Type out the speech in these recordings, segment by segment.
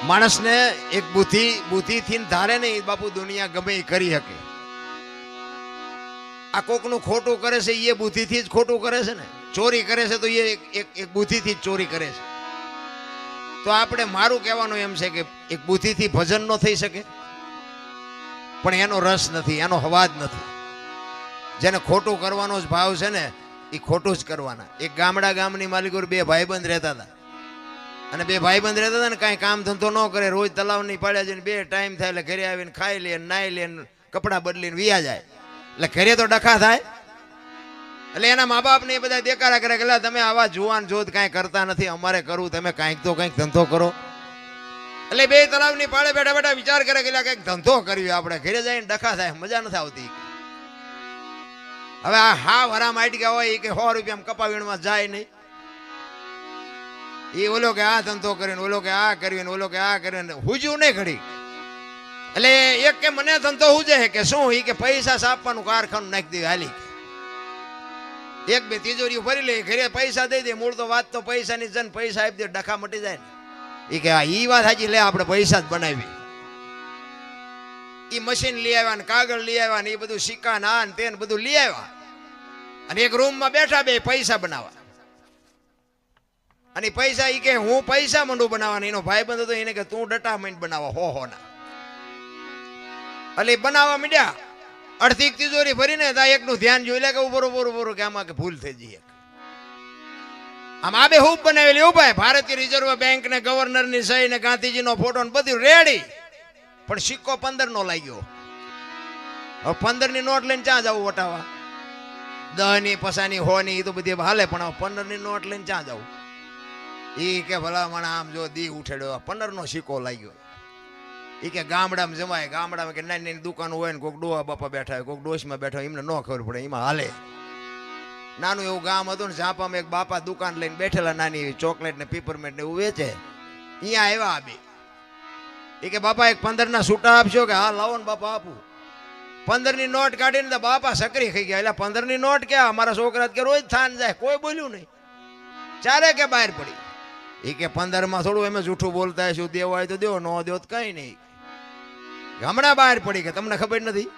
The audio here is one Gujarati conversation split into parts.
માણસને એક બુદ્ધિથી ધારે નહીં બાપુ દુનિયા ગમે એ કરી શકે. આ કોકનું ખોટું કરે છે એ બુદ્ધિથી જ ખોટું કરે છે ને. ચોરી કરે છે તો એ એક બુદ્ધિથી જ ચોરી કરે છે. તો આપણે મારું કહેવાનું એમ છે કે એક બુદ્ધિથી ભજન ન થઈ શકે, પણ એનો રસ નથી, એનો હવાજ નથી. જેને ખોટું કરવાનો જ ભાવ છે ને એ ખોટું જ કરવાના. એક ગામની માલિકો બે ભાઈબંધ રહેતા હતા, અને બે ભાઈબંધ રહેતા હતા ને કાંઈ કામ ધંધો ન કરે, રોજ તલાવની પાડ્યા જઈને બે ટાઈમ થાય એટલે ઘરે આવીને ખાઈ લે, નાઈ લે, કપડાં બદલીને વિયા જાય. એટલે ઘરે તો ડખા થાય. એટલે એના મા બાપને એ બધા દેખાડા કરે કે તમે આવા જુવાન જોત કાંઈ કરતા નથી, અમારે કરવું, તમે કાંઈક તો કંઈક ધંધો કરો. એટલે બે તલાવની પાડે બેઠા બેઠા વિચાર કરે કે કંઈક ધંધો કરવી આપણે. ઘરે જઈને ડખા થાય, મજા નથી આવતી. હવે આ હા વરા માટી ગયા હોય કે 100 રૂપિયા કપા વીણમાં જાય નહીં. એ ઓલો કે આ ધંધો કરીને, ઓલો કે આ કરીને, ઓલો કે આ કરીને હુજ્યું નહીં ઘડી. એટલે એક કે મને ધંધો હુજે કે શું, એ કે પૈસા છાપવાનું કારખાનું નાખી દે હાલી. એક બે તિજોરીઓ ભરી લે, ઘરે પૈસા દઈ દે. મૂળ તો વાત તો પૈસાની જન, પૈસા આપી દે ડખા મટી જાય ને. એ કે ઈ વાત સાચી, લે આપણે પૈસા જ બનાવી. એ મશીન લઈ આવ્યા ને કાગળ લઈ આવ્યા ને એ બધું સિક્કા ના ને તે બધું લઈ આવ્યા, અને એક રૂમમાં બેઠા બે પૈસા બનાવવા. અને પૈસા ઈ કે હું પૈસા મંડું બનાવવાનું. એનો ભાઈબંધ હતો, એને કે તું ડટા માંડ બનાવવા હો ના. એટલે બનાવવા માંડ્યા. અડધી તિજોરી ભરીને તા એકનું ધ્યાન જોઈ લે કે બરોબર કે આમાં કે ભૂલ થઈ જઈએ. આમ આ બે હૂબ બનાવેલી ઉભા, ભારતીય રિઝર્વ બેંક ને ગવર્નર ની સહી ને ગાંધીજીનો ફોટો ને બધું રેડી, પણ સિક્કો 15 નો લાગ્યો. હવે 15 ની નોટ લઈને ક્યાં જવું વટાવા? 10 ની 50 ની 100 ની એ તો બધી હાલે, પણ 15 ની નોટ લઈને ક્યાં જવું? એ કે ભલા મને આમ જો દી ઉઠેડ્યો, 15 નો સિક્કો લાગ્યો. એ કે ગામડામાં જમાય, ગામડામાં કે નાની નાની દુકાન હોય ને કોઈક ડોહા બાપા બેઠા હોય, કોઈક ડોશમાં બેઠા હોય, એમને ન ખબર પડે, એમાં હાલે. નાનું એવું ગામ હતું ને, ઝાપામાં એક બાપા દુકાન લઈને બેઠેલા, નાની એવી ચોકલેટ ને પીપરમેન્ટ ને એવું વેચે. અહીંયા આવ્યા બે. એ કે બાપા એક 15 ના છૂટા આપશો? કે હા લાવો ને બાપા આપું. 15 ની નોટ કાઢીને બાપા સકરી ખાઈ ગયા. એટલે 15 ની નોટ ક્યાં, અમારા છોકરા કે રોજ થાન જાય, કોઈ બોલ્યું નહીં. ચારે કે બહાર પડી. એ કે 15 માં થોડું એમ જૂઠું બોલતા શું, દેવો હોય તો દેવો, ન દેવો તો કઈ નહીં. હમણાં બહાર પડી કે તમને ખબર નથી.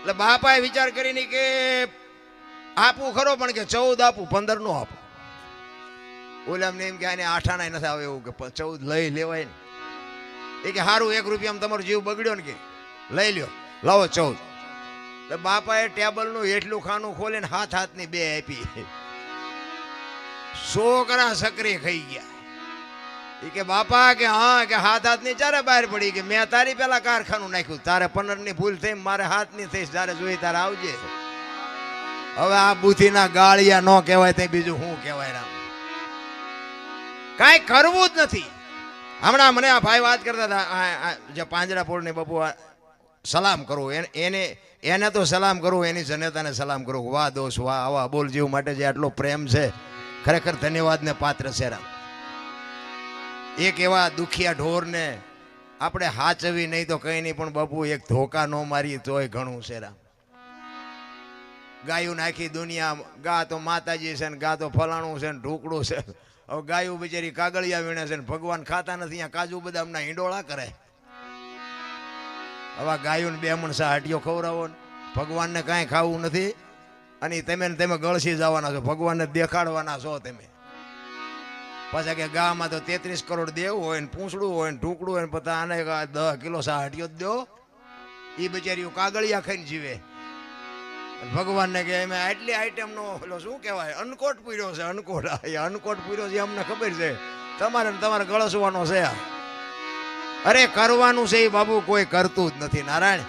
એટલે બાપાએ વિચાર કરીને કે આપું ખરો, પણ કે 14 આપું, 15 નો આપું. ઓલા એમ કે આને 8 આના નથી આવે એવું, કે 14 લઈ લેવાય ને. એ કે સારું, 1 રૂપિયામાં તમારો જીવ બગડ્યો ને, કે લઈ લ્યો, લાવો 14. એટલે બાપાએ ટેબલનું એટલું ખાનું ખોલીને હાથની બે આપી. છોકરા સકરી ખાઈ ગયા. એ કે બાપા કે હા, કે હાથની ચારે બહાર પડી. કે મેં તારી પેલા કારખાનું નાખ્યું, તારે 15 ની ભૂલ થઈ, મારે હાથની થઈ, જયારે જોઈ તારે આવજે. હવે આ બુદ્ધિના ગાળિયા ન કહેવાય તે બીજું શું કહેવાય? રામ કાંઈ કરવું જ નથી. હમણાં મને આ ભાઈ વાત કરતા હતા, જે પાંજરાપોળ ને બાપુ સલામ કરવું, એને તો સલામ કરવું, એની જનતાને સલામ કરવું. વાહ દોસ્ત વાહ, આવા બોલ જીવ માટે જે આટલો પ્રેમ છે, ખરેખર ધન્યવાદને પાત્ર છે. રામ એક એવા દુખિયા ઢોરને આપણે હાચવી નહીં તો કઈ નહીં, પણ બાપુ એક ધોકા ન મારી તોય ઘણું છે. રામ ગાયું નાખી દુનિયા, ગા તો માતાજી છે ને, ગા તો ફલાણું છે ને, ઢોકળું છે. હવે ગાયું બિચારી કાગળિયા વીણે છે ને, ભગવાન ખાતા નથી, અહીંયા કાજુ બદામના હિંડોળા કરે. હવે ગાયું બે મણસા હાટીઓ ખવડાવો ને, ભગવાનને કાંઈ ખાવું નથી, અને તમે ગળસી જવાના છો, ભગવાનને દેખાડવાના છો તમે. પાછા કે ગામાં તો 33 કરોડ દેવું હોય ને, પૂંછડું હોય ને, ઢૂકડું હોય ને, પછી આને 10 કિલો હાટીઓ જ દો. એ બિચારીઓ કાગળિયા ખાઈને જીવે. ભગવાનને કે એમ આટલી આઈટમ નો પેલો શું કહેવાય, અનકોટ પૂર્યો છે. અનકોટ પૂર્યો છે અમને ખબર છે, તમારે ગળસવાનો છે. અરે કરવાનું છે એ બાબુ કોઈ કરતું જ નથી. નારાયણ